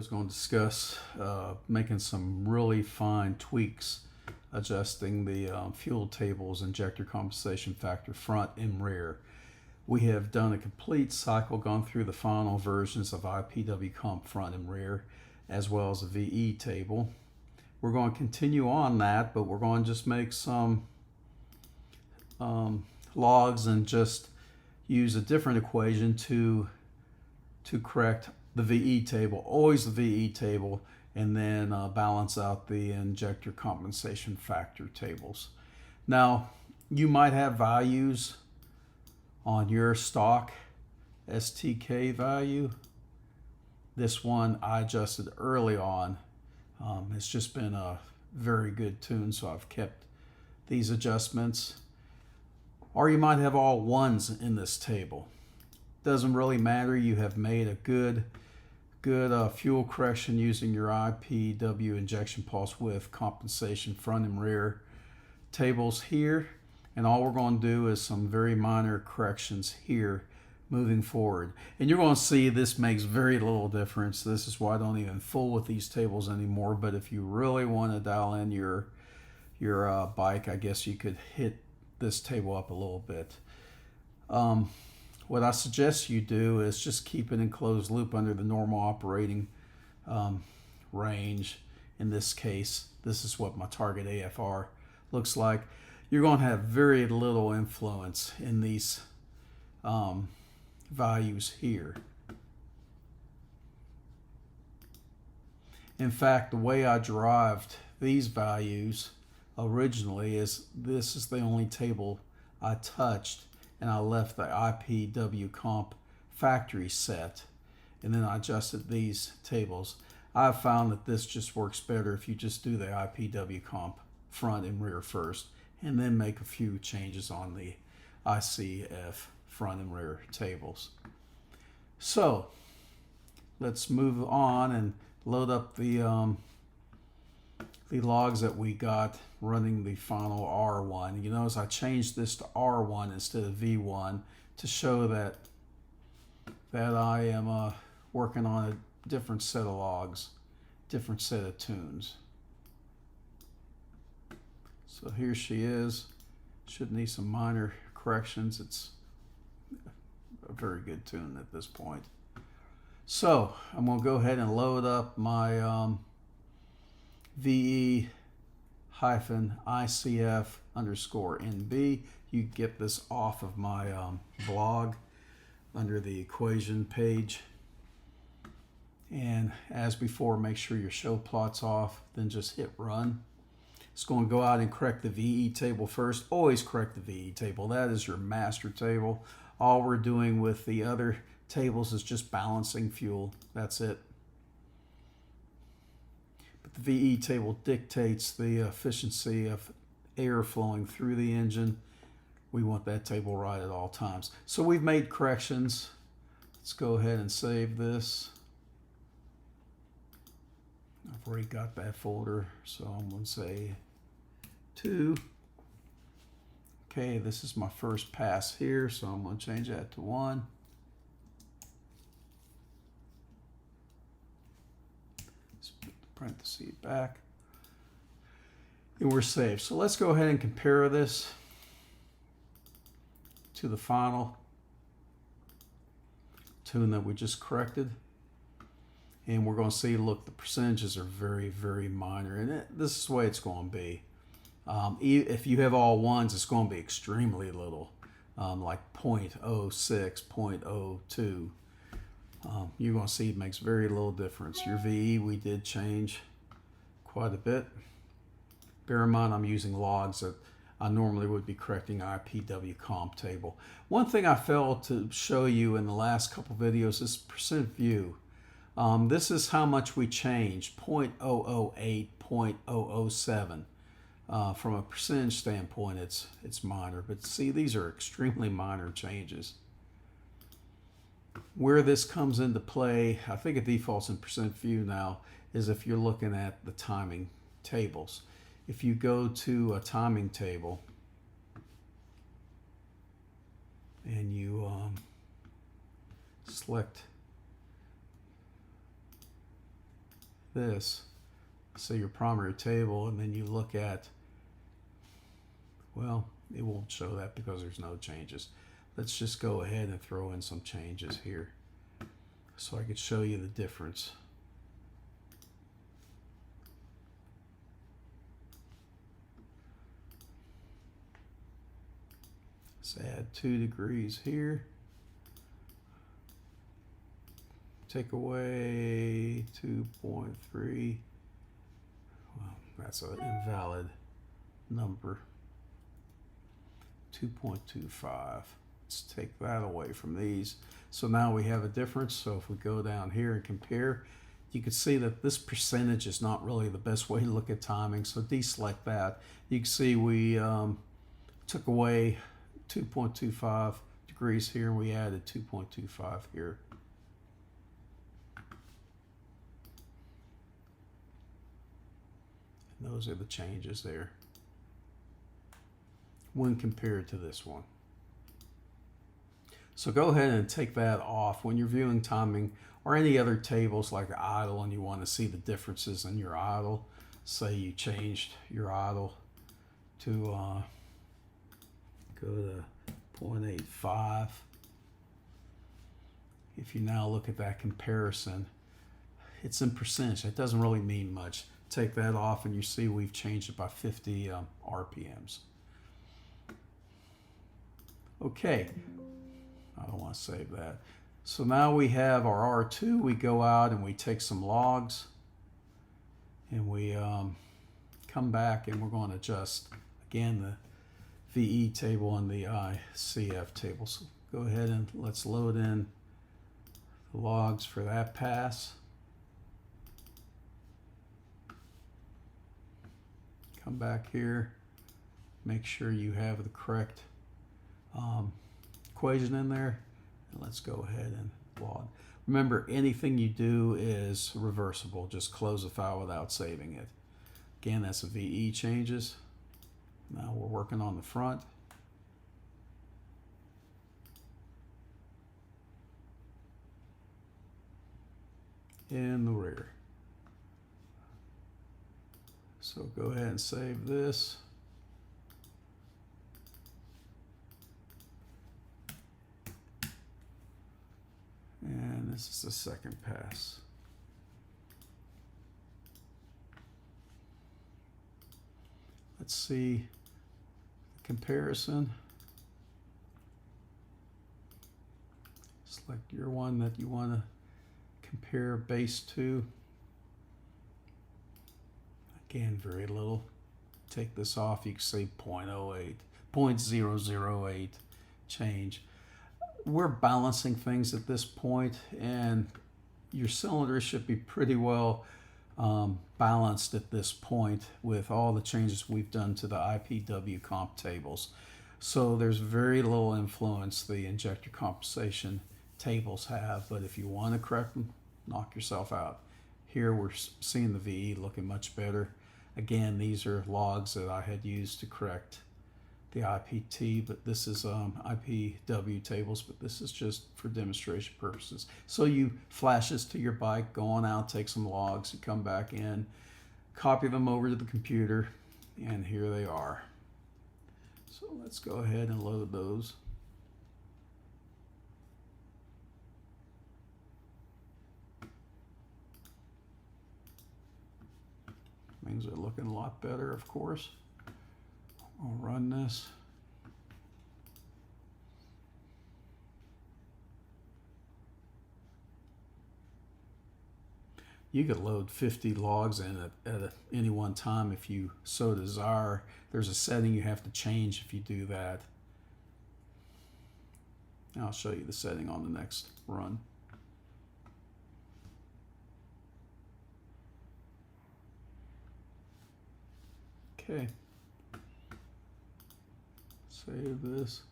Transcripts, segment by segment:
is going to discuss making some really fine tweaks, adjusting the fuel tables, injector compensation factor, front and rear. We have done a complete cycle, gone through the final versions of IPW comp front and rear, as well as a VE table. We're going to continue on that, but we're going to just make some logs and just use a different equation to correct the VE table, always the VE table, and then balance out the injector compensation factor tables. Now, you might have values on your stock STK value. This one I adjusted early on. It's just been a very good tune, so I've kept these adjustments. Or you might have all ones in this table. Doesn't really matter. You have made a good fuel correction using your IPW injection pulse width compensation front and rear tables here, and all we're going to do is some very minor corrections here moving forward. And you're going to see this makes very little difference. This is why I don't even fool with these tables anymore. But if you really want to dial in your bike, I guess you could hit this table up a little bit. What I suggest you do is just keep it in closed loop under the normal operating range. In this case, this is what my target AFR looks like. You're going to have very little influence in these values here. In fact, the way I derived these values originally is this is the only table I touched, and I left the IPW comp factory set, and then I adjusted these tables. I've found that this just works better if you just do the IPW comp front and rear first, and then make a few changes on the ICF front and rear tables. So let's move on and load up the logs that we got running the final R1. You notice I changed this to R1 instead of V1 to show that I am working on a different set of logs, different set of tunes. So here she is. Should need some minor corrections. It's a very good tune at this point. So I'm going to go ahead and load up my VE-ICF_NB. You get this off of my blog under the equation page. And as before, make sure your show plot's off, then just hit run. It's going to go out and correct the VE table first. Always correct the VE table. That is your master table. All we're doing with the other tables is just balancing fuel. That's it. But the VE table dictates the efficiency of air flowing through the engine. We want that table right at all times. So we've made corrections. Let's go ahead and save this. I've already got that folder, so I'm going to say 2. Okay, this is my first pass here, so I'm going to change that to 1. Let's put the parentheses back. And we're saved. So let's go ahead and compare this to the final tune that we just corrected. And we're going to see, look, the percentages are very, very minor. And this is the way it's going to be. If you have all ones, it's going to be extremely little, like 0.06, 0.02. You're going to see it makes very little difference. Your VE, we did change quite a bit. Bear in mind, I'm using logs that I normally would be correcting IPW comp table. One thing I failed to show you in the last couple videos is percent view. This is how much we changed, 0.008, 0.007. From a percentage standpoint, it's minor, but see, these are extremely minor changes. Where this comes into play, I think it defaults in percent view now, is if you're looking at the timing tables. If you go to a timing table and you select this, say your primary table, and then you look at, well, it won't show that because there's no changes. Let's just go ahead and throw in some changes here so I could show you the difference. Let's add 2 degrees here. Take away 2.3. Well, that's an invalid number. 2.25. Let's take that away from these. So now we have a difference. So if we go down here and compare, you can see that this percentage is not really the best way to look at timing. So deselect that. You can see we took away 2.25 degrees here, and we added 2.25 here. And those are the changes there when compared to this one. So go ahead and take that off when you're viewing timing or any other tables like idle and you want to see the differences in your idle. Say you changed your idle to go to 0.85. If you now look at that comparison, it's in percentage. It doesn't really mean much. Take that off and you see we've changed it by 50 RPMs. Okay, I don't want to save that. So now we have our R2. We go out and we take some logs and we come back and we're going to adjust again the VE table and the ICF table. So go ahead and let's load in the logs for that pass. Come back here, make sure you have the correct equation in there, and let's go ahead and log. Remember, anything you do is reversible. Just close the file without saving it. Again, that's the VE changes. Now we're working on the front. In the rear. So go ahead and save this. And this is the second pass. Let's see the comparison. Select your one that you want to compare base to. Again, very little. Take this off, you can see 0.08, 0.008 change. We're balancing things at this point, and your cylinder should be pretty well balanced at this point with all the changes we've done to the IPW comp tables. So there's very little influence the injector compensation tables have, but if you want to correct them, knock yourself out. Here we're seeing the VE looking much better. Again, these are logs that I had used to correct the IPT, but this is IPW tables, but this is just for demonstration purposes. So you flash this to your bike, go on out, take some logs, you come back in, copy them over to the computer, and here they are. So let's go ahead and load those. Things are looking a lot better, of course. I'll run this. You could load 50 logs in at any one time if you so desire. There's a setting you have to change if you do that. I'll show you the setting on the next run. Okay. Save this.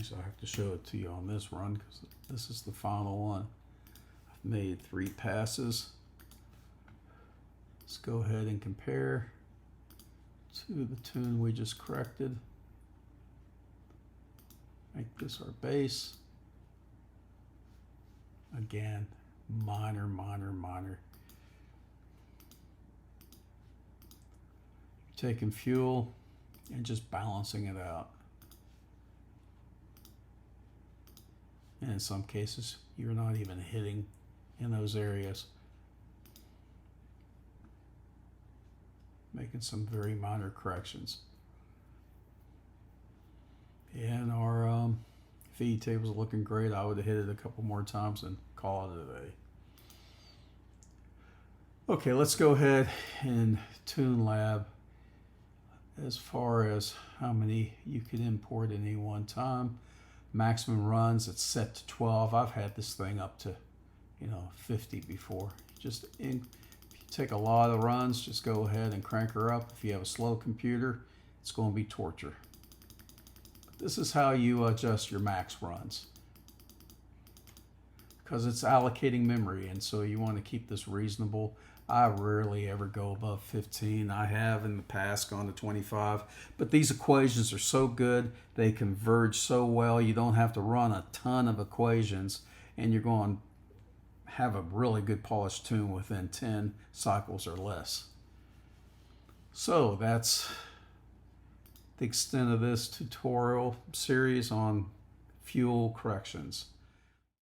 So I have to show it to you on this run because this is the final one. I've made 3 passes. Let's go ahead and compare to the tune we just corrected. Make this our base. Again, minor, minor, minor. Taking fuel and just balancing it out. And in some cases, you're not even hitting in those areas. Making some very minor corrections. And our feed tables are looking great. I would have hit it a couple more times and call it a day. Okay, let's go ahead and tune lab as far as how many you can import at any one time. Maximum runs, it's set to 12. I've had this thing up to 50 before. If you take a lot of runs, just go ahead and crank her up. If you have a slow computer, it's going to be torture. But this is how you adjust your max runs, because it's allocating memory, and so you want to keep this reasonable. I rarely ever go above 15. I have in the past gone to 25, but these equations are so good, they converge so well, you don't have to run a ton of equations, and you're going to have a really good polished tune within 10 cycles or less. So that's the extent of this tutorial series on fuel corrections.